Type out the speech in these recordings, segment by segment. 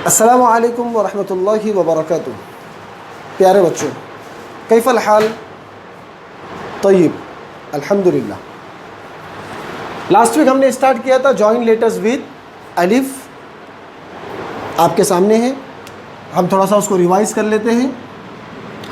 अस्सलामु अलैकुम वरहमतुल्लाहि वबरकातुहू। प्यारे बच्चों, कैफ़ल हाल? तय्यब, अल्हम्दुलिल्लाह। लास्ट वीक हमने स्टार्ट किया था जॉइन लेटर्स विद अलिफ। आपके सामने है, हम थोड़ा सा उसको रिवाइज कर लेते हैं।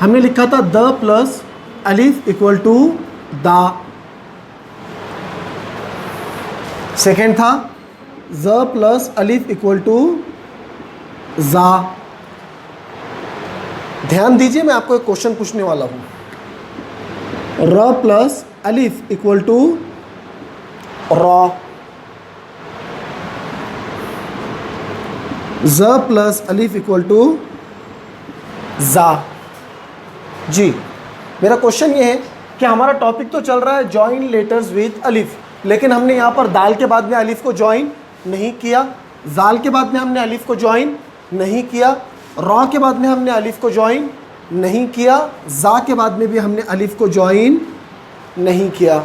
हमने लिखा था द प्लस अलिफ इक्वल टू दा। सेकेंड था ज प्लस अलिफ इक्वल टू जा। ध्यान दीजिए, मैं आपको एक क्वेश्चन पूछने वाला हूं। र प्लस अलिफ इक्वल टू रॉ। ज प्लस अलिफ इक्वल टू जा। जी, मेरा क्वेश्चन ये है कि हमारा टॉपिक तो चल रहा है जॉइन लेटर्स विद अलिफ, लेकिन हमने यहाँ पर दाल के बाद में अलिफ को ज्वाइन नहीं किया, जाल के बाद में हमने अलिफ को ज्वाइन नहीं किया, रॉ के बाद में हमने अलिफ को ज्वाइन नहीं किया, जा के बाद में भी हमने अलिफ को ज्वाइन नहीं किया।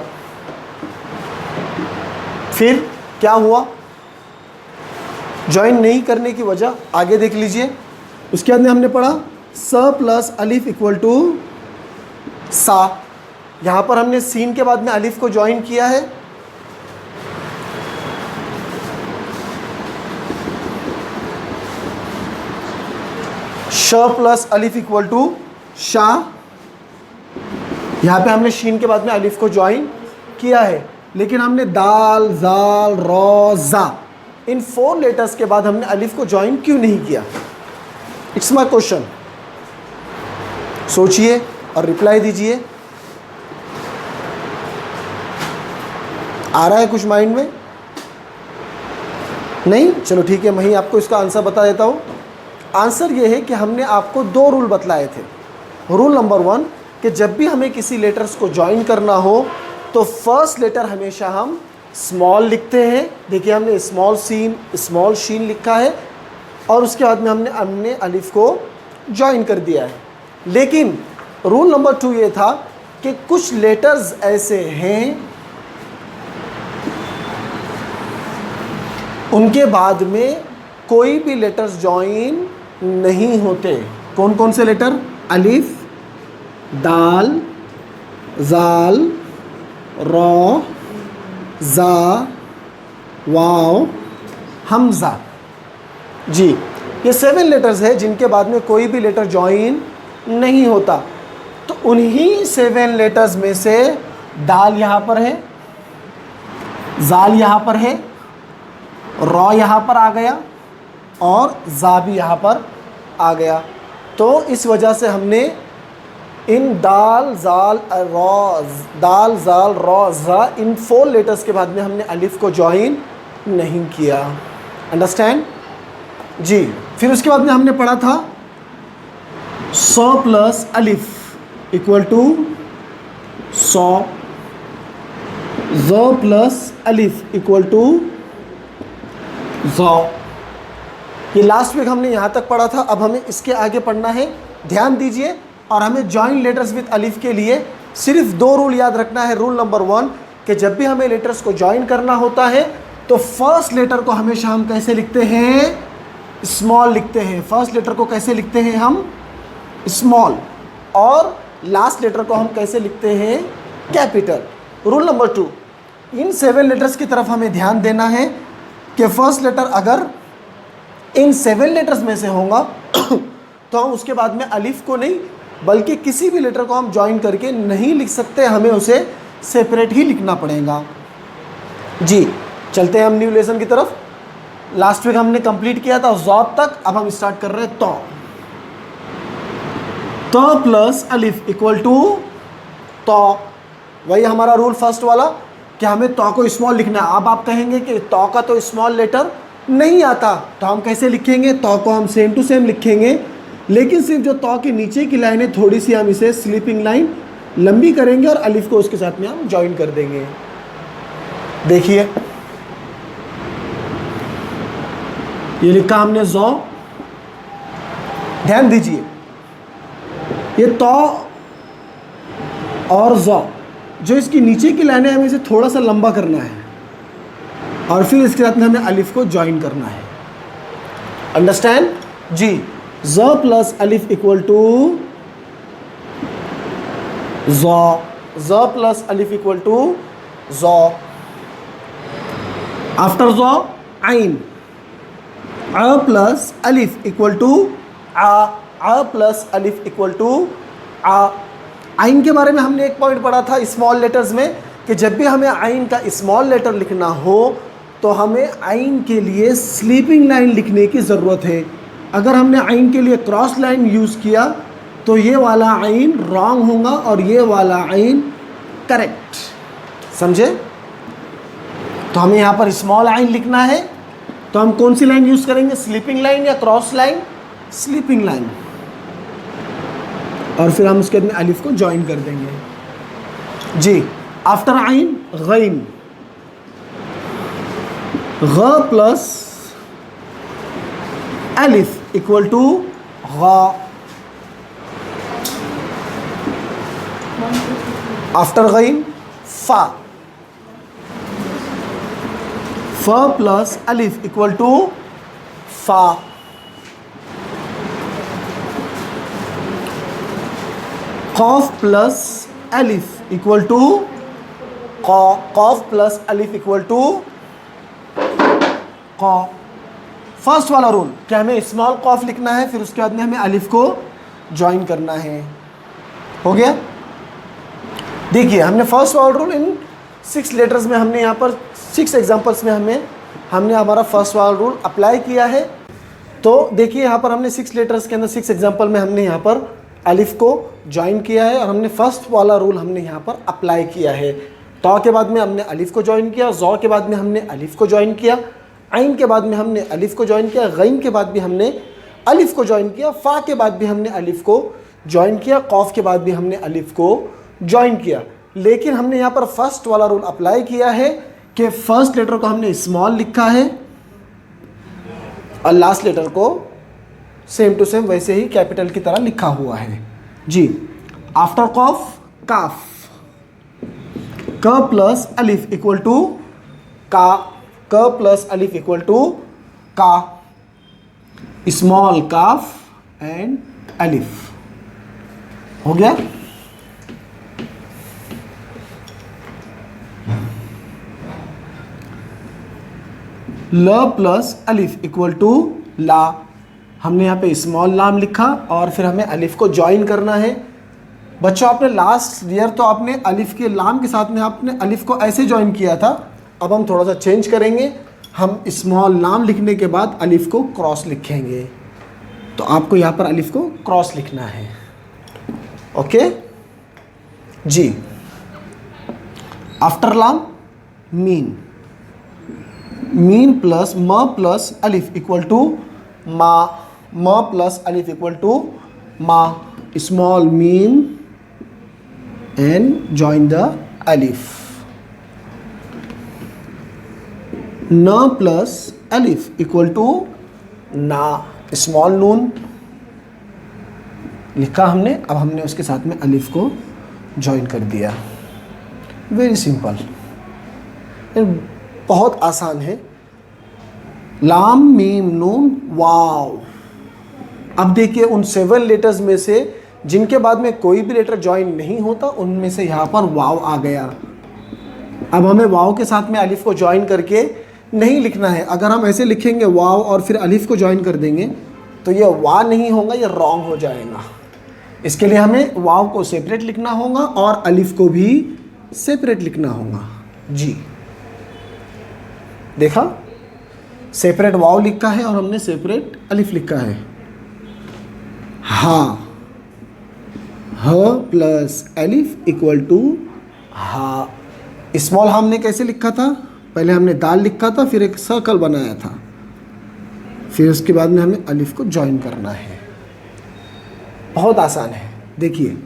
फिर क्या हुआ? ज्वाइन नहीं करने की वजह आगे देख लीजिए। उसके बाद में हमने पढ़ा स प्लस अलिफ इक्वल टू सा। यहाँ पर हमने सीन के बाद में अलिफ को ज्वाइन किया है। श प्लस अलिफ इक्वल टू शाह। यहाँ पे हमने शीन के बाद में अलिफ को ज्वाइन किया है, लेकिन हमने दाल, जाल, रॉ, जा, इन 4 लेटर्स के बाद हमने अलिफ को ज्वाइन क्यों नहीं किया? It's my question. सोचिए और रिप्लाई दीजिए। आ रहा है कुछ माइंड में? नहीं? चलो ठीक है, मैं ही आपको इसका आंसर बता देता हूँ। आंसर ये है कि हमने आपको 2 रूल बतलाए थे। रूल नंबर 1 कि जब भी हमें किसी लेटर्स को ज्वाइन करना हो तो फर्स्ट लेटर हमेशा हम स्मॉल लिखते हैं। देखिए, हमने स्मॉल सीन, स्मॉल शीन लिखा है और उसके बाद में हमने अलिफ को ज्वाइन कर दिया है। लेकिन रूल नंबर 2 ये था कि कुछ लेटर्स ऐसे हैं उनके बाद में कोई भी लेटर्स ज्वाइन नहीं होते। कौन कौन से लेटर? अलिफ, दाल, जाल, रॉ, जा, वाव, हमजा। जी, ये 7 लेटर्स है जिनके बाद में कोई भी लेटर ज्वाइन नहीं होता। तो उन्हीं 7 लेटर्स में से दाल यहाँ पर है, जाल यहाँ पर है, रॉ यहाँ पर आ गया और जा भी यहाँ पर आ गया। तो इस वजह से हमने इन दाल, जाल, रॉ, दाल, जाल, रॉ, जा, इन 4 लेटर्स के बाद में हमने अलिफ को ज्वाइन नहीं किया। अंडरस्टैंड? जी। फिर उसके बाद में हमने पढ़ा था 100 प्लस अलिफ इक्वल टू 100, ज़ प्लस अलिफ इक्वल टू ज़। ये लास्ट वीक हमने यहाँ तक पढ़ा था। अब हमें इसके आगे पढ़ना है। ध्यान दीजिए, और हमें जॉइन लेटर्स विद अलिफ के लिए सिर्फ 2 रूल याद रखना है। रूल नंबर 1 कि जब भी हमें लेटर्स को जॉइन करना होता है तो फर्स्ट लेटर को हमेशा हम कैसे लिखते हैं? स्मॉल लिखते हैं। फर्स्ट लेटर को कैसे लिखते हैं हम? स्मॉल। और लास्ट लेटर को हम कैसे लिखते हैं? कैपिटल। रूल नंबर 2, इन 7 लेटर्स की तरफ हमें ध्यान देना है कि फर्स्ट लेटर अगर इन 7 लेटर्स में से होगा तो हम उसके बाद में अलिफ को नहीं बल्कि किसी भी लेटर को हम ज्वाइन करके नहीं लिख सकते, हमें उसे सेपरेट ही लिखना पड़ेगा। जी, चलते हैं हम न्यू लेसन की तरफ। लास्ट वीक हमने कंप्लीट किया था ज़ौत तक, अब हम स्टार्ट कर रहे हैं तो प्लस अलिफ इक्वल टू तो। वही हमारा रूल फर्स्ट वाला कि हमें तो को स्मॉल लिखना है। अब आप कहेंगे कि तो का तो स्मॉल लेटर नहीं आता, तो हम कैसे लिखेंगे? तो को हम सेम टू सेम लिखेंगे, लेकिन सिर्फ जो तो के नीचे की लाइन है थोड़ी सी हम इसे स्लीपिंग लाइन लंबी करेंगे और अलिफ को उसके साथ में हम ज्वाइन कर देंगे। देखिए, ये लिखा हमने ज़ौ। ध्यान दीजिए, ये तो और ज़ौ, जो इसकी नीचे की लाइन है हमें इसे थोड़ा सा लंबा करना है और फिर इसके साथ में हमें अलिफ को ज्वाइन करना है। अंडरस्टैंड? जी, ज प्लस अलिफ इक्वल टू ज़, ज प्लस अलिफ इक्वल टू ज़। आफ्टर ज़ आइन, अ प्लस अलिफ इक्वल टू आ, अ प्लस अलिफ इक्वल टू आ। आइन के बारे में हमने एक पॉइंट पढ़ा था स्मॉल लेटर्स में कि जब भी हमें आइन का स्मॉल लेटर लिखना हो तो हमें आइन के लिए स्लीपिंग लाइन लिखने की ज़रूरत है। अगर हमने आइन के लिए क्रॉस लाइन यूज़ किया तो ये वाला आइन रॉन्ग होगा और ये वाला आइन करेक्ट, समझे? तो हमें यहाँ पर स्मॉल आइन लिखना है तो हम कौन सी लाइन यूज़ करेंगे, स्लीपिंग लाइन या क्रॉस लाइन? Sleeping line. और फिर हम उसके अंदर अलिफ को ज्वाइन कर देंगे। जी, आफ्टर आइन गैन, ग प्लस अलिफ इक्वल टू गा। आफ्टर गैन फा, फ प्लस अलिफ इक्वल टू फा। कॉफ प्लस अलिफ इक्वल टू कॉ, कॉफ प्लस अलिफ इक्वल टू कॉ। फर्स्ट वाला रूल क्या हमें स्मॉल कॉफ लिखना है, फिर उसके बाद में हमें अलिफ को ज्वाइन करना है। हो गया? देखिए हमने फर्स्ट वाला रूल इन 6 लेटर्स में हमने यहाँ पर 6 एग्जांपल्स में हमने हमारा फर्स्ट वाला रूल अप्लाई किया है। तो देखिए यहाँ पर हमने 6 लेटर्स के अंदर 6 एग्जांपल में हमने यहाँ पर अलिफ को ज्वाइन किया है और हमने फर्स्ट वाला रूल हमने यहाँ पर अप्लाई किया है। तौ के बाद में हमने अलिफ को ज्वाइन किया, ज़ौ के बाद में हमने अलिफ को ज्वाइन किया, आइन के बाद में हमने अलिफ को ज्वाइन किया, गैन के बाद भी हमने अलिफ को ज्वाइन किया, फ़ा के बाद भी हमने अलिफ को ज्वाइन किया, कॉफ के बाद भी हमने अलिफ को ज्वाइन किया। लेकिन हमने यहाँ पर फर्स्ट वाला रूल अप्लाई किया है कि फर्स्ट लेटर को हमने स्मॉल लिखा है और लास्ट लेटर को सेम टू सेम वैसे ही कैपिटल की तरह लिखा हुआ है। जी, आफ्टर कॉफ काफ, क प्लस अलिफ इक्वल टू का, क प्लस अलिफ इक्वल टू का, स्मॉल काफ एंड अलिफ। हो गया? ल प्लस अलिफ इक्वल टू ला, हमने यहाँ पे स्मॉल लाम लिखा और फिर हमें अलिफ को ज्वाइन करना है। बच्चों आपने लास्ट ईयर तो आपने अलिफ के लाम के साथ में आपने अलिफ को ऐसे ज्वाइन किया था, अब हम थोड़ा सा चेंज करेंगे। हम स्मॉल लाम लिखने के बाद अलिफ को क्रॉस लिखेंगे, तो आपको यहाँ पर अलिफ को क्रॉस लिखना है। ओके जी, आफ्टर लाम मीन, मीन प्लस म प्लस अलिफ इक्वल टू मा, म प्लस अलिफ इक्वल टू मा, small mean and join the अलिफ। न प्लस अलिफ इक्वल टू ना, स्मॉल नून लिखा हमने, अब हमने उसके साथ में अलिफ को ज्वाइन कर दिया। वेरी सिंपल, बहुत आसान है। लाम मीम नून वाव। अब देखिए उन 7 लेटर्स में से जिनके बाद में कोई भी लेटर ज्वाइन नहीं होता उनमें से यहाँ पर वाव आ गया। अब हमें वाव के साथ में अलिफ को ज्वाइन करके नहीं लिखना है। अगर हम ऐसे लिखेंगे वाव और फिर अलिफ को ज्वाइन कर देंगे तो ये वाव नहीं होगा, ये रॉन्ग हो जाएगा। इसके लिए हमें वाव को सेपरेट लिखना होगा और अलिफ को भी सेपरेट लिखना होगा। जी देखा, सेपरेट वाव लिखा है और हमने सेपरेट अलिफ लिखा है। हा, ह प्लस अलिफ इक्वल टू हा। स्मॉल हमने कैसे लिखा था, पहले हमने दाल लिखा था, फिर एक सर्कल बनाया था, फिर उसके बाद में हमें अलिफ को ज्वाइन करना है। बहुत आसान है। देखिए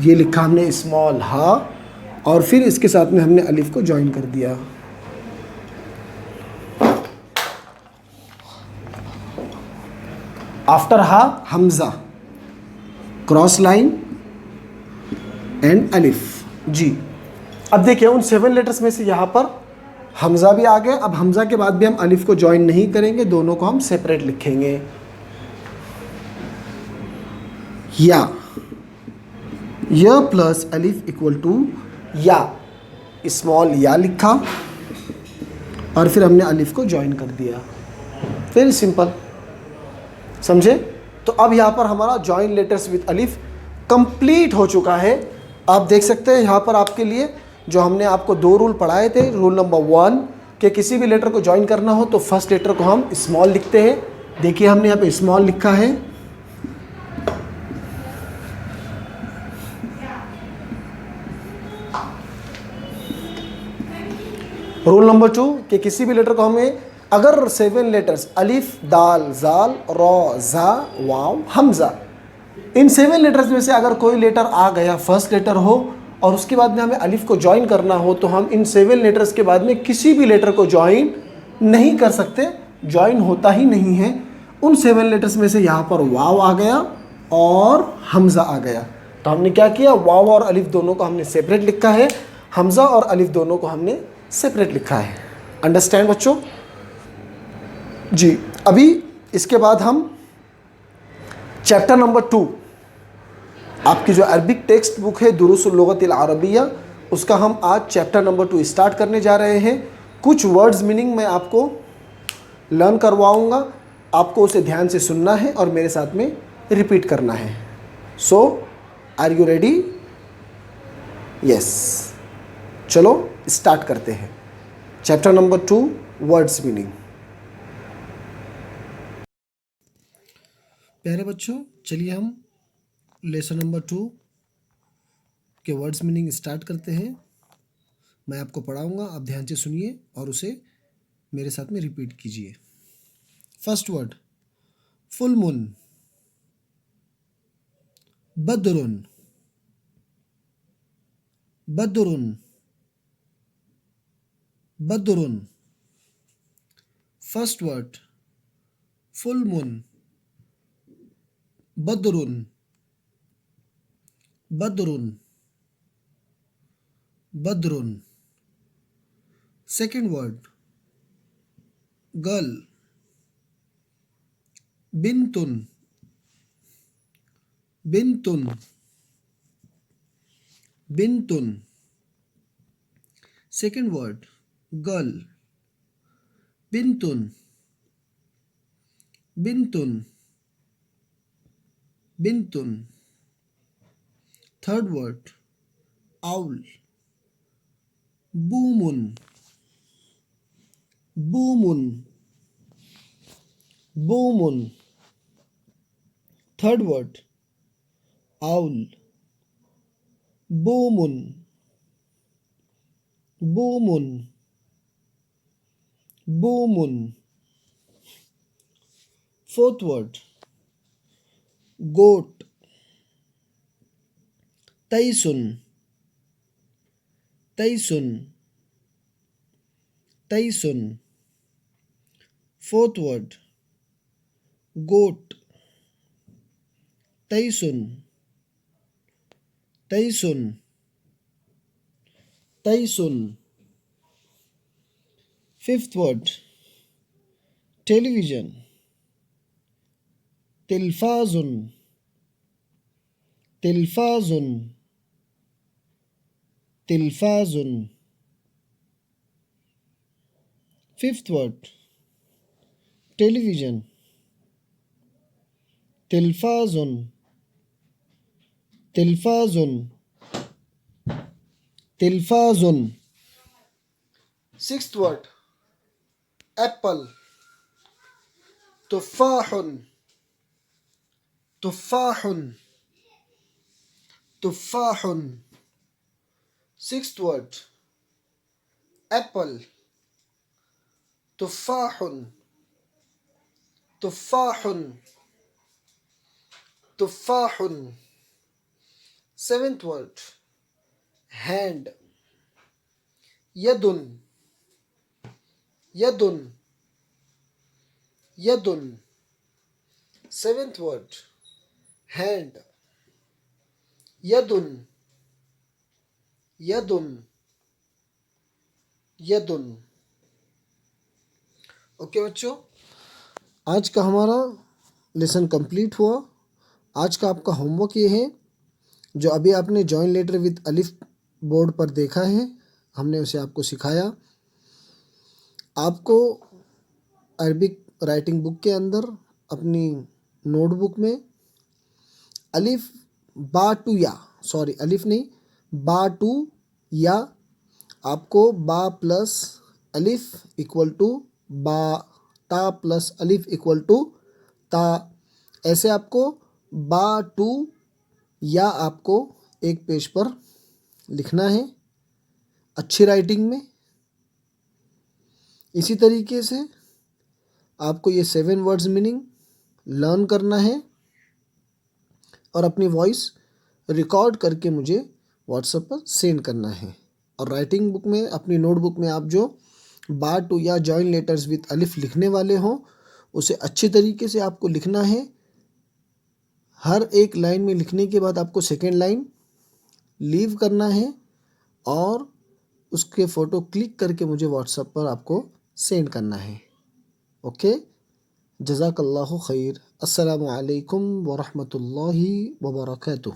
ये लिखा हमने स्मॉल हा और फिर इसके साथ में हमने अलिफ को ज्वाइन कर दिया। आफ्टर हा हमजा, क्रॉस लाइन एंड अलिफ। जी अब देखिए उन 7 लेटर्स में से यहाँ पर हमज़ा भी आ गया। अब हमज़ा के बाद भी हम अलिफ को ज्वाइन नहीं करेंगे, दोनों को हम सेपरेट लिखेंगे। या प्लस अलिफ इक्वल टू या, स्मॉल या लिखा और फिर हमने अलिफ को ज्वाइन कर दिया। वेरी सिंपल, समझे? तो अब यहाँ पर हमारा ज्वाइन लेटर्स विथ अलिफ कंप्लीट हो चुका है। आप देख सकते हैं यहाँ पर आपके लिए जो हमने आपको 2 रूल पढ़ाए थे। रूल नंबर 1 कि किसी भी लेटर को ज्वाइन करना हो तो फर्स्ट लेटर को हम स्मॉल लिखते हैं। देखिए हमने यहाँ पे स्मॉल लिखा है। रूल नंबर 2 कि किसी भी लेटर को हमें, अगर 7 लेटर्स अलिफ दाल जाल रॉ जा वाव हमजा, इन 7 लेटर्स में से अगर कोई लेटर आ गया, फर्स्ट लेटर हो और उसके बाद में हमें अलिफ को ज्वाइन करना हो, तो हम इन 7 लेटर्स के बाद में किसी भी लेटर को ज्वाइन नहीं कर सकते, ज्वाइन होता ही नहीं है। उन 7 लेटर्स में से यहाँ पर वाव आ गया और हमजा आ गया, तो हमने क्या किया, वाव और अलिफ दोनों को हमने सेपरेट लिखा है, हमजा और अलिफ दोनों को हमने सेपरेट लिखा है। अंडरस्टैंड बच्चों जी? अभी इसके बाद हम चैप्टर नंबर 2, आपकी जो अरबिक टेक्स्ट बुक है दुरूसुल लुगतिल अरबिया, उसका हम आज चैप्टर नंबर 2 स्टार्ट करने जा रहे हैं। कुछ वर्ड्स मीनिंग मैं आपको लर्न करवाऊंगा, आपको उसे ध्यान से सुनना है और मेरे साथ में रिपीट करना है। सो आर यू रेडी? यस, चलो स्टार्ट करते हैं। Chapter number 2 words meaning. प्यारे बच्चों, चलिए हम लेसन नंबर 2 के वर्ड्स मीनिंग स्टार्ट करते हैं। मैं आपको पढ़ाऊंगा, आप ध्यान से सुनिए और उसे मेरे साथ में रिपीट कीजिए। फर्स्ट वर्ड फुल मून, बदरुन, बदरुन, बदरुन। फर्स्ट वर्ड फुल मून, बदरुन, बदरुन, बदरुन। सेकेंड वर्ड गर्ल, बिंतुन, बिंतुन, बिंतुन। सेकेंड वर्ड गर्ल, बिंतुन, बिंतुन, बिंतुन। थर्ड वर्ड आउल, बूमुन, बूमुन, बूमुन। थर्ड वर्ड आउल, बूमुन, बूमुन, बूमुन। फोर्थ वर्ड गोट, तैसुन, तैसुन, तैसुन। फोर्थ वर्ड गोट, तैसुन, तैसुन, तैसुन। फिफ्थ वर्ड टेलीविजन, तिल्फाजुन, तिल्फाजुन, तिल्फाजुन। फिफ्थ वर्ड टेलीविजन, तिल्फाजुन, तिल्फाजुन, तिल्फाजुन। सिक्स्थ वर्ड एप्पल, तुफ़ाहुन, तुफ़ाहुन, तुफ़ाहुन। सिक्स्थ वर्ड एप्पल, तुफ़ाहुन, तुफ़ाहुन, तुफ़ाहुन। सेवेंथ वर्ड हैंड, यदुन, यदुन, यदुन। सेवेंथ वर्ड हैंड, यदुन, यदुन, यदुन। ओके बच्चों, आज का हमारा लेसन कंप्लीट हुआ। आज का आपका होमवर्क ये है, जो अभी आपने जॉइन लेटर विद अलिफ बोर्ड पर देखा है, हमने उसे आपको सिखाया। आपको अरबिक राइटिंग बुक के अंदर अपनी नोटबुक में अलिफ बा टू या, सॉरी अलिफ नहीं, बा टू या, आपको बा प्लस अलिफ इक्वल टू बा, ता प्लस अलिफ इक्वल टू ता, ऐसे आपको बा टू या आपको एक पेज पर लिखना है अच्छी राइटिंग में। इसी तरीके से आपको ये 7 वर्ड्स मीनिंग लर्न करना है और अपनी वॉइस रिकॉर्ड करके मुझे व्हाट्सएप पर सेंड करना है। और राइटिंग बुक में, अपनी नोटबुक में आप जो बा टू या जॉइन लेटर्स विद अलिफ लिखने वाले हो, उसे अच्छी तरीके से आपको लिखना है। हर एक लाइन में लिखने के बाद आपको सेकेंड लाइन लीव करना है और उसके फ़ोटो क्लिक करके मुझे व्हाट्सएप पर आपको सेंड करना है। ओके, जज़ाकल्लाहु खैर। अस्सलामु अलैकुम व रहमतुल्लाहि व बरकातुहू।